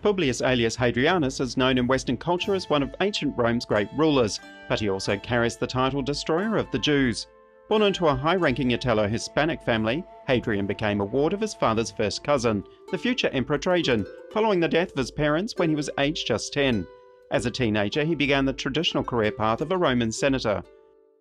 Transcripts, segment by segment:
Publius Aelius Hadrianus is known in Western culture as one of ancient Rome's great rulers, but he also carries the title Destroyer of the Jews. Born into a high-ranking Italo-Hispanic family, Hadrian became a ward of his father's first cousin, the future Emperor Trajan, following the death of his parents when he was aged just 10. As a teenager, he began the traditional career path of a Roman senator.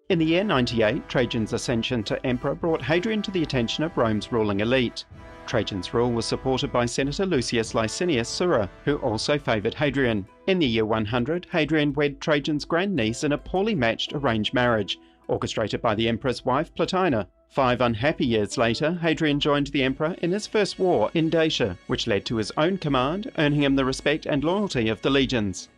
In the year 98, Trajan's ascension to emperor brought Hadrian to the attention of Rome's ruling elite. Trajan's rule was supported by Senator Lucius Licinius Sura, who also favoured Hadrian. In the year 100, Hadrian wed Trajan's grandniece in a poorly matched arranged marriage, orchestrated by the emperor's wife Plotina. 5 unhappy years later, Hadrian joined the emperor in his first war in Dacia, which led to his own command, earning him the respect and loyalty of the legions.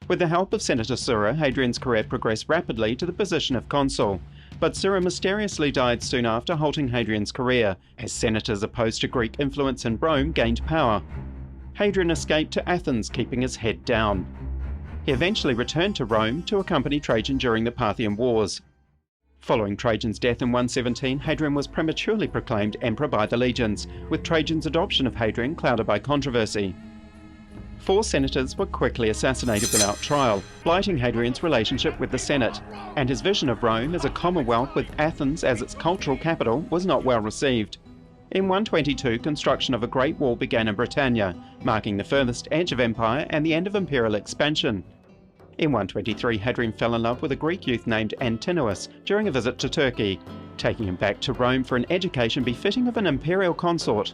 With the help of Senator Sura, Hadrian's career progressed rapidly to the position of consul, but Sura mysteriously died soon after, halting Hadrian's career, as senators opposed to Greek influence in Rome gained power. Hadrian escaped to Athens, keeping his head down. He eventually returned to Rome to accompany Trajan during the Parthian Wars. Following Trajan's death in 117, Hadrian was prematurely proclaimed emperor by the legions, with Trajan's adoption of Hadrian clouded by controversy. 4 senators were quickly assassinated without trial, blighting Hadrian's relationship with the Senate, and his vision of Rome as a commonwealth with Athens as its cultural capital was not well received. In 122, construction of a great wall began in Britannia, marking the furthest edge of empire and the end of imperial expansion. In 123, Hadrian fell in love with a Greek youth named Antinous during a visit to Turkey, taking him back to Rome for an education befitting of an imperial consort.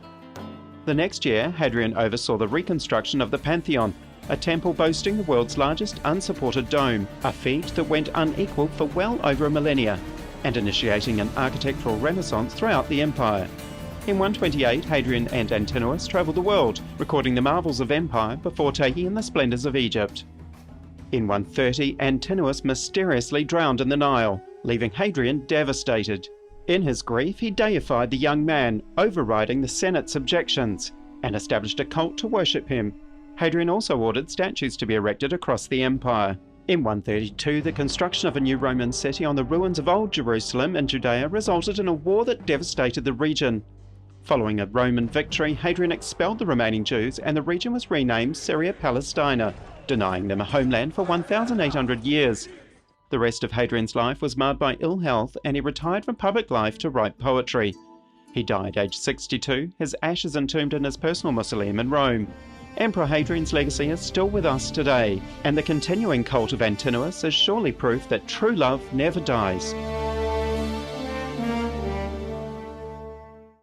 The next year, Hadrian oversaw the reconstruction of the Pantheon, a temple boasting the world's largest unsupported dome, a feat that went unequalled for well over a millennia, and initiating an architectural renaissance throughout the empire. In 128, Hadrian and Antinous travelled the world, recording the marvels of empire before taking in the splendours of Egypt. In 130, Antinous mysteriously drowned in the Nile, leaving Hadrian devastated. In his grief, he deified the young man, overriding the Senate's objections, and established a cult to worship him. Hadrian also ordered statues to be erected across the empire. In 132, the construction of a new Roman city on the ruins of Old Jerusalem in Judea resulted in a war that devastated the region. Following a Roman victory, Hadrian expelled the remaining Jews and the region was renamed Syria Palestina, denying them a homeland for 1,800 years. The rest of Hadrian's life was marred by ill health and he retired from public life to write poetry. He died aged 62, his ashes entombed in his personal mausoleum in Rome. Emperor Hadrian's legacy is still with us today, and the continuing cult of Antinous is surely proof that true love never dies.